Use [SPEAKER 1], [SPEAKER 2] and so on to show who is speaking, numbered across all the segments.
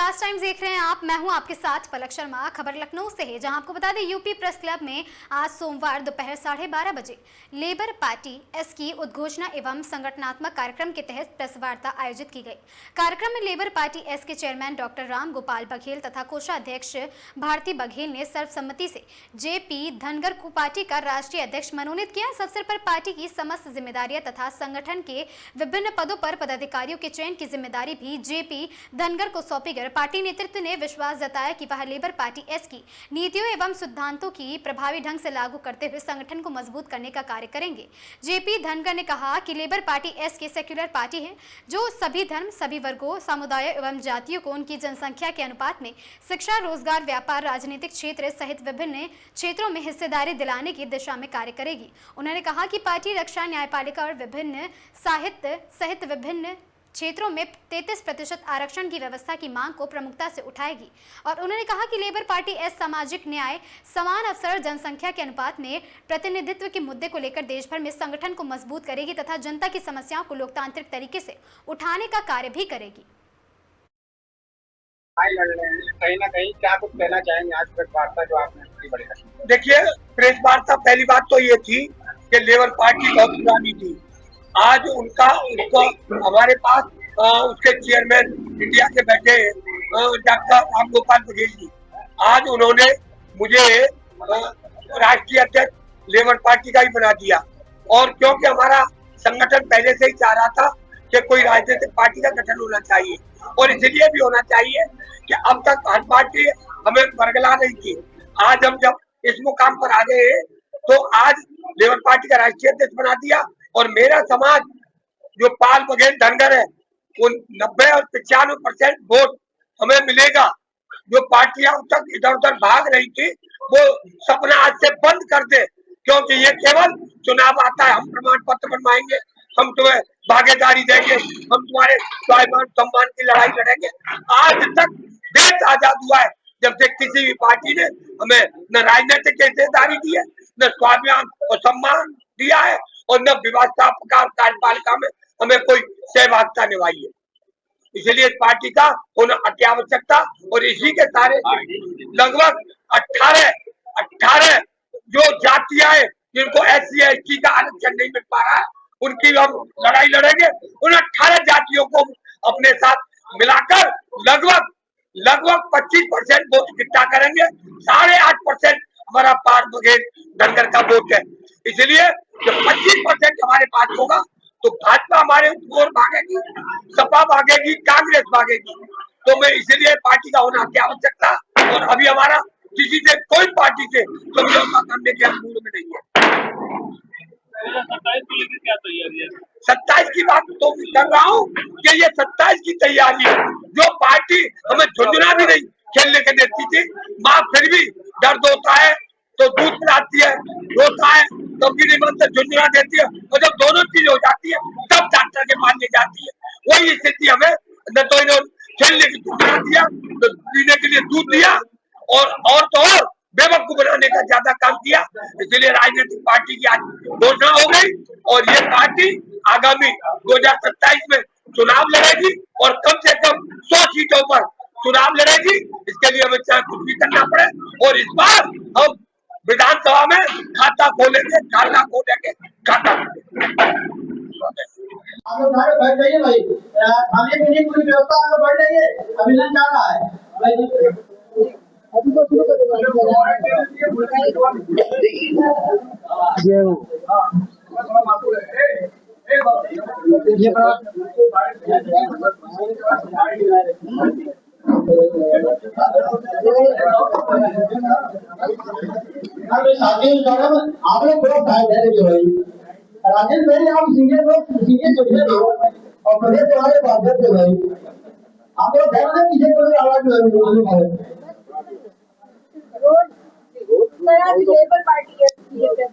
[SPEAKER 1] प्रकाश times देख रहे हैं आप। मैं हूं आपके साथ पलक शर्मा। खबर लखनऊ से है, जहां आपको बता दें यूपी प्रेस क्लब में आज सोमवार दोपहर 12:30 बजे लेबर पार्टी एस की उद्घोषणा एवं संगठनात्मक कार्यक्रम के तहत प्रेस वार्ता आयोजित की गई। कार्यक्रम में लेबर पार्टी एस के चेयरमैन डॉक्टर राम गोपाल बघेल तथा कोषाध्यक्ष भारती बघेल ने सर्वसम्मति से जेपी धनगर को पार्टी का राष्ट्रीय अध्यक्ष मनोनीत किया। इस अवसर पर पार्टी की समस्त जिम्मेदारियां तथा संगठन के विभिन्न पदों पर पदाधिकारियों के चयन की जिम्मेदारी भी जेपी धनगर को सौंपी गई। पार्टी नेतृत्व ने विश्वास जताया कि वह लेबर पार्टी एस की नीतियों एवं सिद्धांतों की प्रभावी ढंग से लागू करते हुए संगठन को मजबूत करने का कार्य करेंगे। जेपी धनगर ने कहा कि लेबर पार्टी एस की सेक्युलर पार्टी है, जो सभी धर्म, सभी वर्गों, समुदायों एवं जातियों को उनकी जनसंख्या के अनुपात में शिक्षा, रोजगार, व्यापार, राजनीतिक क्षेत्र सहित विभिन्न क्षेत्रों में हिस्सेदारी दिलाने की दिशा में कार्य करेगी। उन्होंने कहा कि पार्टी रक्षा, न्यायपालिका और विभिन्न साहित्य सहित विभिन्न क्षेत्रों में 33% आरक्षण की व्यवस्था की मांग को प्रमुखता से उठाएगी। और उन्होंने कहा कि लेबर पार्टी एस सामाजिक न्याय, समान अवसर, जनसंख्या के अनुपात में प्रतिनिधित्व के मुद्दे को लेकर देश भर में संगठन को मजबूत करेगी तथा जनता की समस्याओं को लोकतांत्रिक तरीके से उठाने का कार्य भी करेगी।
[SPEAKER 2] कहीं ना कहीं क्या कुछ कहना चाहेंगे आज प्रेस वार्ता जो आपने बड़ी?
[SPEAKER 3] देखिए, प्रेस वार्ता पहली बात तो ये थी कि लेबर पार्टी बहुत पुरानी थी। आज उसको हमारे पास उसके चेयरमैन इंडिया के बैठे डॉक्टर राम गोपाल बघेल जी, आज उन्होंने मुझे राष्ट्रीय अध्यक्ष लेबर पार्टी का ही बना दिया। और क्योंकि हमारा संगठन पहले से ही चाह रहा था कि कोई राजनीतिक पार्टी का गठन होना चाहिए, और इसलिए भी होना चाहिए कि अब तक हर पार्टी हमें बरगला रही थी। आज हम जब इस मुकाम पर आ गए तो आज लेबर पार्टी का राष्ट्रीय अध्यक्ष बना दिया। और मेरा समाज जो पाल बघेल धनगर है, वो 90 और 95% वोट हमें मिलेगा। जो पार्टियां अब तक इधर उधर भाग रही थी, वो सपना आज से बंद कर दे, क्योंकि ये केवल चुनाव आता है, हम प्रमाण पत्र बनवाएंगे, हम तुम्हें भागीदारी देंगे, हम तुम्हारे स्वाभिमान सम्मान की लड़ाई लड़ेंगे। आज तक देश आजाद हुआ है जब से किसी भी पार्टी ने हमें न राजनीतिक हिस्सेदारी दी है, न स्वाभिमान और सम्मान दिया है, और न व्यवस्था कार्यपालिका में हमें कोई सहभागिता निभाई है। इसलिए इस पार्टी का होना अति आवश्यक था। और इसी के सारे लगभग 18 जो जातियां हैं जिनको SC ST का आरक्षण नहीं मिल पा रहा है, उनकी हम लड़ाई लड़ेंगे। उन 18 जातियों को अपने साथ मिलाकर लगभग 25% वोट इकट्ठा करेंगे। 8.5% हमारा पाल बघेल धनगर का वोट है। इसलिए जब 25% हमारे पास होगा तो भाजपा हमारे ओर भागेगी, सपा भागेगी, कांग्रेस भागेगी। तो मैं इसलिए पार्टी का होना क्या आवश्यक था। और अभी हमारा किसी से, कोई पार्टी से समझौता करने के मूड में नहीं है। 27 की बात तो कर रहा हूँ कि ये 27 की तैयारी है। जो पार्टी हमें झुंझुना भी नहीं खेलने के देती थी, माँ फिर भी दर्द होता है तो दूध पिलाती है, रोता है तो गिरी मन से झुंझुना देती है, और जब दोनों चीज हो जाती है तब डॉक्टर के पास ले जाती है। वही स्थिति हमें, न तो इन्होंने खेलने की झुंझुना दिया तो पीने के लिए दूध दिया, और तो और बेवकूफ बनाने का ज्यादा काम किया। इसलिए राजनीतिक पार्टी की आज घोषणा हो गई, और ये पार्टी आगामी 2027 में चुनाव लड़ेगी, और कम से कम 100 सीटों पर चुनाव लड़ेगी। इसके लिए हमें चाहे कुछ भी करना पड़े, और इस बार हम विधानसभा में खाता खोलेंगे, खाता खोलेंगे, खाता
[SPEAKER 4] आप लोग बैठ जाइए भाई, खाने पीने की पूरी व्यवस्था आप लोग बैठ जाइए, अभिनंदन जा रहा है अभी तो शुरू कर आप लोग थोड़ा भाई राजेश भाई, आप सीनियर हो और प्रदेश तुम्हारे अध्यक्ष है भाई, आप लोग घर में पीछे कोई आवाज
[SPEAKER 5] लेबर पार्टी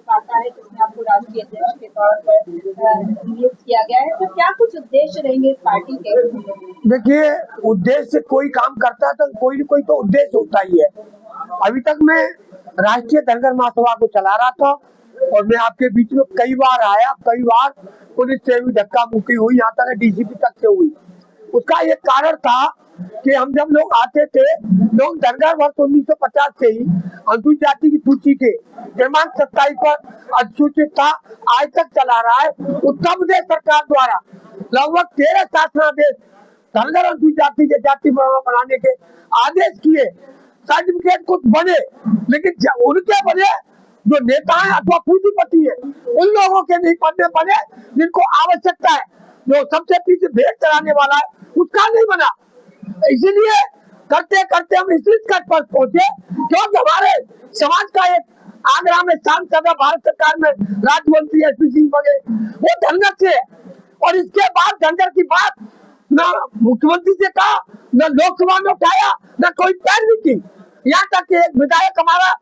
[SPEAKER 5] आता है जिसमें आपको राष्ट्रीय अध्यक्ष के तौर पर नियुक्त किया गया है, तो क्या कुछ उद्देश्य रहेंगे इस पार्टी के?
[SPEAKER 6] देखिए, उद्देश्य कोई काम करता है तो कोई न कोई तो उद्देश्य होता ही है। अभी तक मैं राष्ट्रीय धनगर महासभा को चला रहा था, और मैं आपके बीच में कई बार आया, कई बार पुलिस से भी धक्का मुक्की हुई, यहाँ तक DCP तक से हुई। उसका एक कारण था कि हम जब लोग आते थे, लोग धनगर वर्ष 1950 से ही अनुसूचित जाति की सूची के क्रमांक 27 पर अनुसूचित था, आज तक चला रहा है। उत्तर प्रदेश सरकार द्वारा लगभग 13 शासनादेश धनगर अनुसूचित जाति के जाति प्रमाण बनाने के आदेश किए, सर्टिफिकेट कुछ बने, लेकिन उनके बने जो नेता है अथवा पूंजीपति है, उन लोगों के नहीं बने जिनको आवश्यकता है। जो सबसे पीछे भेंट कराने वाला है उसका नहीं बना। इसीलिए करते करते हम इस निष्कर्ष पर पहुंचे, क्योंकि हमारे समाज का एक आगरा में सांसद भारत सरकार में राज्य मंत्री SP सिंह बने, वो धनगर से, और इसके बाद धनगर की बात न मुख्यमंत्री से कहा, न लोकसभा में उठाया, न कोई पैरवी की। यहाँ तक कि एक विधायक हमारा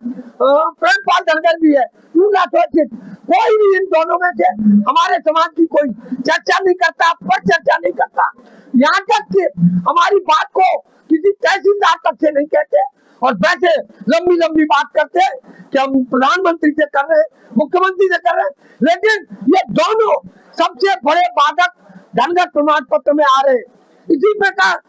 [SPEAKER 6] प्रेमपाल धनगर भी है, कोई भी इन दोनों में से हमारे समाज की कोई चर्चा नहीं करता, पर चर्चा नहीं करता। यहाँ तक कि हमारी बात को किसी तहसीलदार तक से नहीं कहते, और वैसे लंबी लंबी बात करते कि हम प्रधानमंत्री से कर रहे हैं, मुख्यमंत्री से कर रहे हैं, लेकिन ये दोनों सबसे बड़े बाधक धनगर प्रमाण पत्र में आ रहे हैं। इसी प्रकार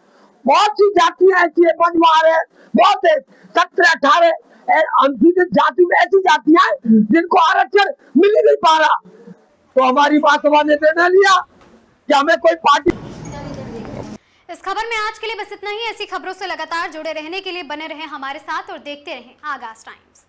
[SPEAKER 6] बहुत सी जातियां ऐसी है, बंजवार है, बहुत है, 17-18 अनुसूचित जाति में ऐसी जातियां हैं जिनको आरक्षण मिल ही नहीं पा रहा। तो हमारी बात ने निर्णय लिया कि हमें कोई पार्टी।
[SPEAKER 1] इस खबर में आज के लिए बस इतना ही। ऐसी खबरों से लगातार जुड़े रहने के लिए बने रहें हमारे साथ और देखते रहें आगाज टाइम्स।